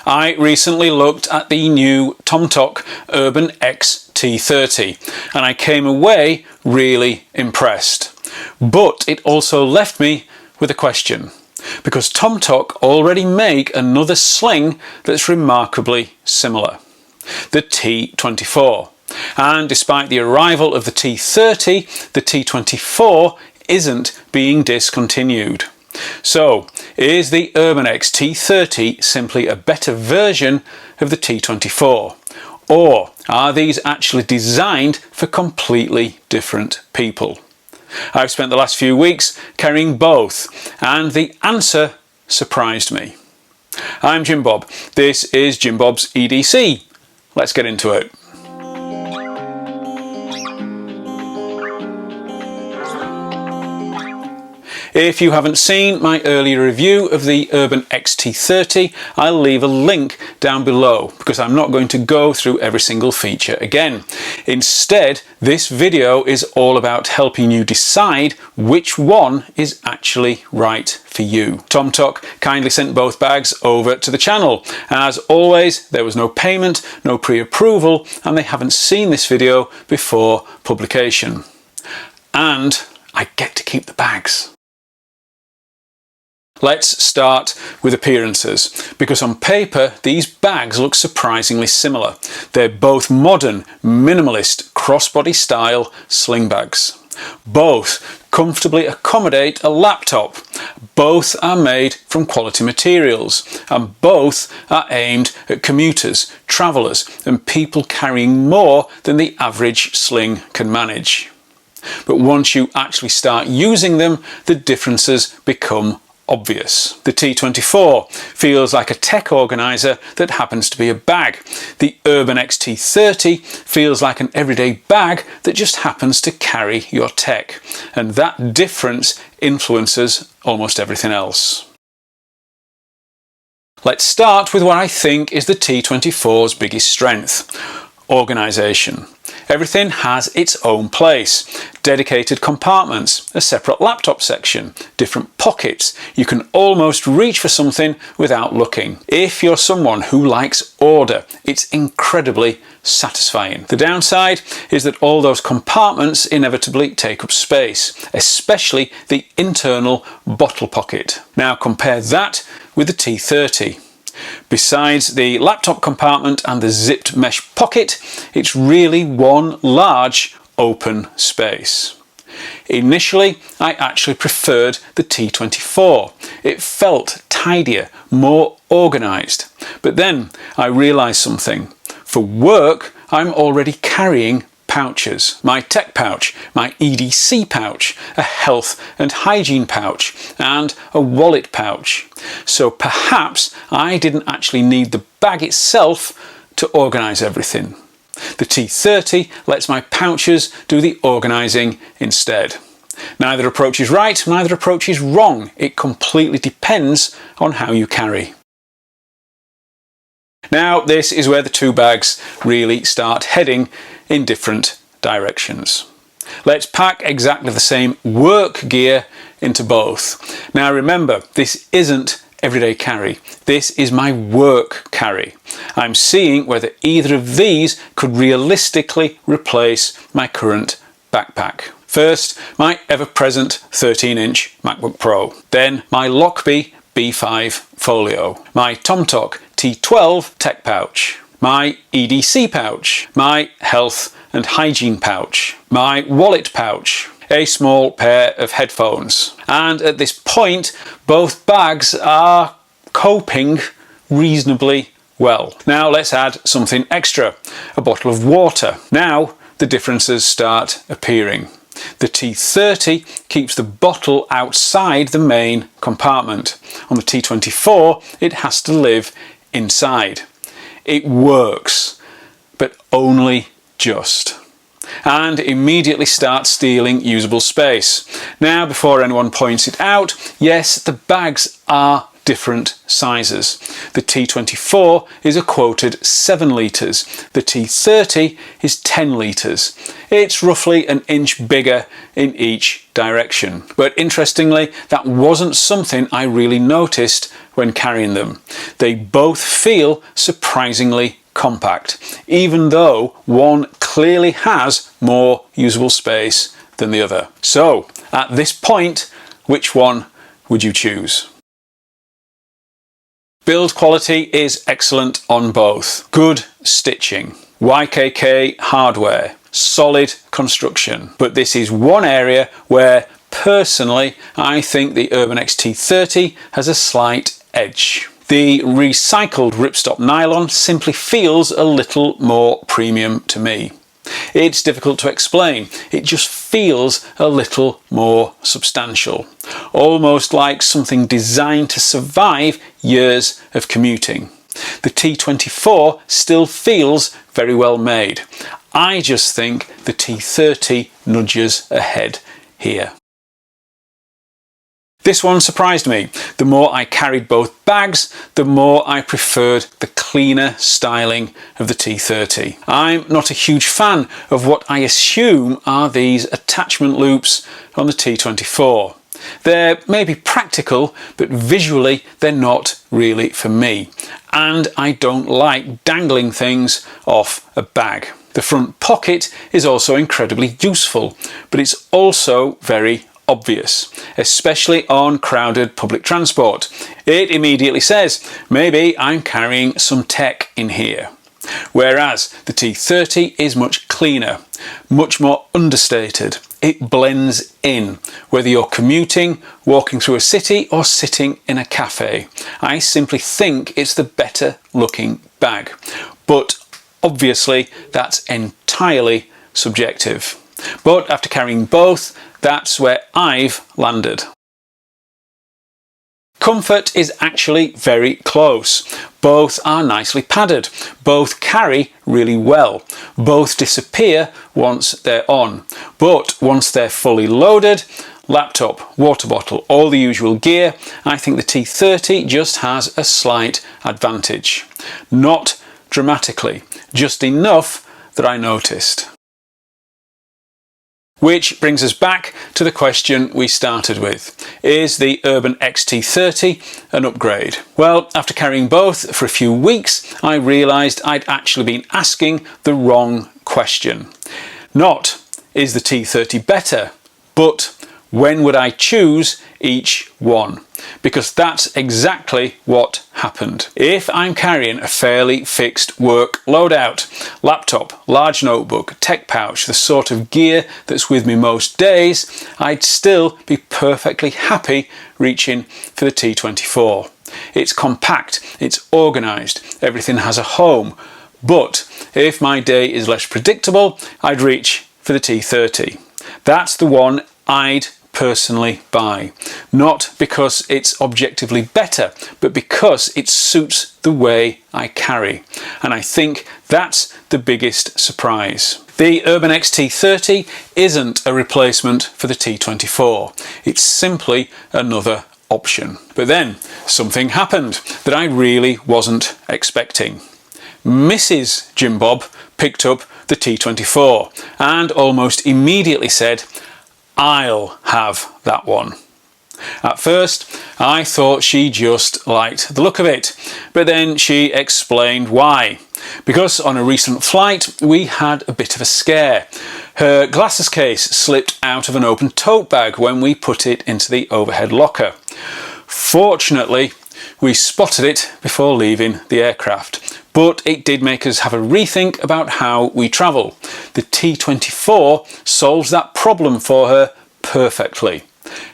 I recently looked at the new tomtoc UrbanEx-T30 and I came away really impressed. But it also left me with a question, because tomtoc already make another sling that's remarkably similar, the T24. And despite the arrival of the T30, the T24 isn't being discontinued. So, is the UrbanEx-T30 simply a better version of the T24? Or are these actually designed for completely different people? I've spent the last few weeks carrying both, and the answer surprised me. I'm Jim Bob. This is Jim Bob's EDC. Let's get into it. If you haven't seen my earlier review of the UrbanEx-T30, I'll leave a link down below because I'm not going to go through every single feature again. Instead, this video is all about helping you decide which one is actually right for you. tomtoc kindly sent both bags over to the channel. As always, there was no payment, no pre-approval, and they haven't seen this video before publication. And I get to keep the bags. Let's start with appearances, because on paper these bags look surprisingly similar. They're both modern, minimalist, crossbody style sling bags. Both comfortably accommodate a laptop. Both are made from quality materials, and both are aimed at commuters, travellers, and people carrying more than the average sling can manage. But once you actually start using them, the differences become obvious. The T24 feels like a tech organiser that happens to be a bag. The UrbanEx-T30 feels like an everyday bag that just happens to carry your tech. And that difference influences almost everything else. Let's start with what I think is the T24's biggest strength: organisation. Everything has its own place. Dedicated compartments, a separate laptop section, different pockets. You can almost reach for something without looking. If you're someone who likes order, it's incredibly satisfying. The downside is that all those compartments inevitably take up space, especially the internal bottle pocket. Now compare that with the T30. Besides the laptop compartment and the zipped mesh pocket, it's really one large open space. Initially, I actually preferred the T24. It felt tidier, more organised. But then I realised something. For work, I'm already carrying pouches. My tech pouch, my EDC pouch, a health and hygiene pouch, and a wallet pouch. So perhaps I didn't actually need the bag itself to organise everything. The T30 lets my pouches do the organising instead. Neither approach is right, neither approach is wrong. It completely depends on how you carry. Now this is where the two bags really start heading in different directions. Let's pack exactly the same work gear into both. Now remember, this isn't everyday carry. This is my work carry. I'm seeing whether either of these could realistically replace my current backpack. First, my ever-present 13-inch MacBook Pro. Then my Lockbee B5 Folio. My tomtoc T12 tech pouch. My EDC pouch, my health and hygiene pouch, my wallet pouch, a small pair of headphones. And at this point, both bags are coping reasonably well. Now let's add something extra, a bottle of water. Now the differences start appearing. The T30 keeps the bottle outside the main compartment. On the T24, it has to live inside. It works, but only just. And immediately starts stealing usable space. Now, before anyone points it out, yes, the bags are different sizes. The T24 is a quoted 7 litres, the T30 is 10 litres. It's roughly an inch bigger in each direction. But interestingly, that wasn't something I really noticed when carrying them. They both feel surprisingly compact, even though one clearly has more usable space than the other. So, at this point, which one would you choose? Build quality is excellent on both. Good stitching, YKK hardware, solid construction. But this is one area where, personally, I think the UrbanEx-T30 has a slight edge. The recycled ripstop nylon simply feels a little more premium to me. It's difficult to explain, it just feels a little more substantial. Almost like something designed to survive years of commuting. The T24 still feels very well made. I just think the T30 nudges ahead here. This one surprised me. The more I carried both bags, the more I preferred the cleaner styling of the T30. I'm not a huge fan of what I assume are these attachment loops on the T24. They're maybe practical, but visually they're not really for me. And I don't like dangling things off a bag. The front pocket is also incredibly useful, but it's also very obvious, especially on crowded public transport. It immediately says, maybe I'm carrying some tech in here. Whereas the T30 is much cleaner, much more understated. It blends in, whether you're commuting, walking through a city, or sitting in a cafe. I simply think it's the better looking bag. But obviously that's entirely subjective. But after carrying both, that's where I've landed. Comfort is actually very close. Both are nicely padded. Both carry really well. Both disappear once they're on. But once they're fully loaded, laptop, water bottle, all the usual gear, I think the T30 just has a slight advantage. Not dramatically, just enough that I noticed. Which brings us back to the question we started with. Is the UrbanEx-T30 an upgrade? Well, after carrying both for a few weeks, I realised I'd actually been asking the wrong question. Not, is the T30 better? But, when would I choose each one? Because that's exactly what happened. If I'm carrying a fairly fixed work loadout, laptop, large notebook, tech pouch, the sort of gear that's with me most days, I'd still be perfectly happy reaching for the T24. It's compact, it's organised, everything has a home. But if my day is less predictable, I'd reach for the T30. That's the one I'd personally buy. Not because it's objectively better, but because it suits the way I carry. And I think that's the biggest surprise. The UrbanEx-T30 isn't a replacement for the T24. It's simply another option. But then something happened that I really wasn't expecting. Mrs. Jim Bob picked up the T24 and almost immediately said, I'll have that one. At first, I thought she just liked the look of it, but then she explained why. Because on a recent flight, we had a bit of a scare. Her glasses case slipped out of an open tote bag when we put it into the overhead locker. Fortunately, we spotted it before leaving the aircraft, but it did make us have a rethink about how we travel. The T24 solves that problem for her perfectly.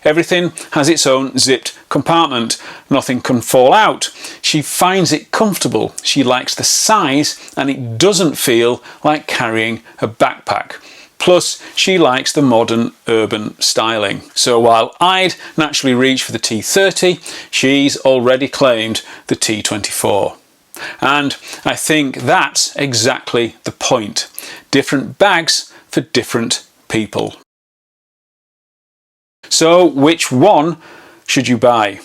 Everything has its own zipped compartment. Nothing can fall out. She finds it comfortable. She likes the size and it doesn't feel like carrying a backpack. Plus, she likes the modern urban styling. So while I'd naturally reach for the T30, she's already claimed the T24. And I think that's exactly the point. Different bags for different people. So which one should you buy?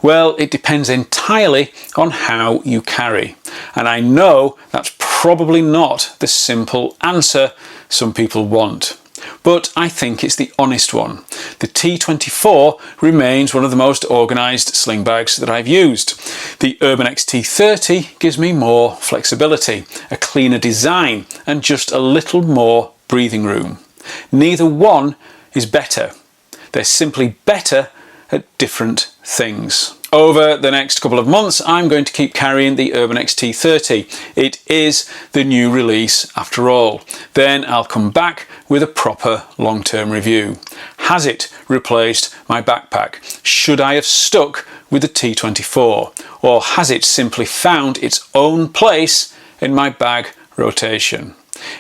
Well, it depends entirely on how you carry. And I know that's probably not the simple answer some people want. but I think it's the honest one. The T24 remains one of the most organised sling bags that I've used. The UrbanEx-T30 gives me more flexibility, a cleaner design and just a little more breathing room. Neither one is better. They're simply better at different things. Over the next couple of months, I'm going to keep carrying the UrbanEx-T30. It is the new release after all. Then I'll come back with a proper long-term review. Has it replaced my backpack? Should I have stuck with the T24? Or has it simply found its own place in my bag rotation?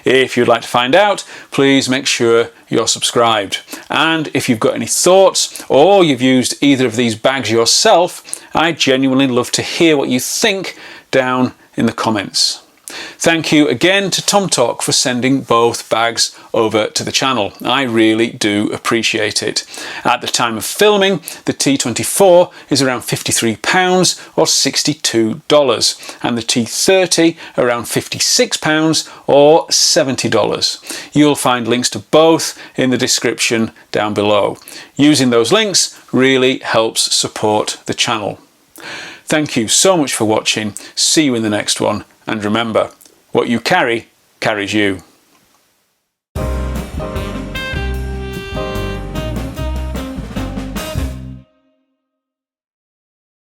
If you'd like to find out, please make sure you're subscribed. And if you've got any thoughts or you've used either of these bags yourself, I genuinely love to hear what you think down in the comments. Thank you again to tomtoc for sending both bags over to the channel. I really do appreciate it. At the time of filming, the T24 is around £53 or $62 and the T30 around £56 or $70. You'll find links to both in the description down below. Using those links really helps support the channel. Thank you so much for watching. See you in the next one. And remember, what you carry carries you.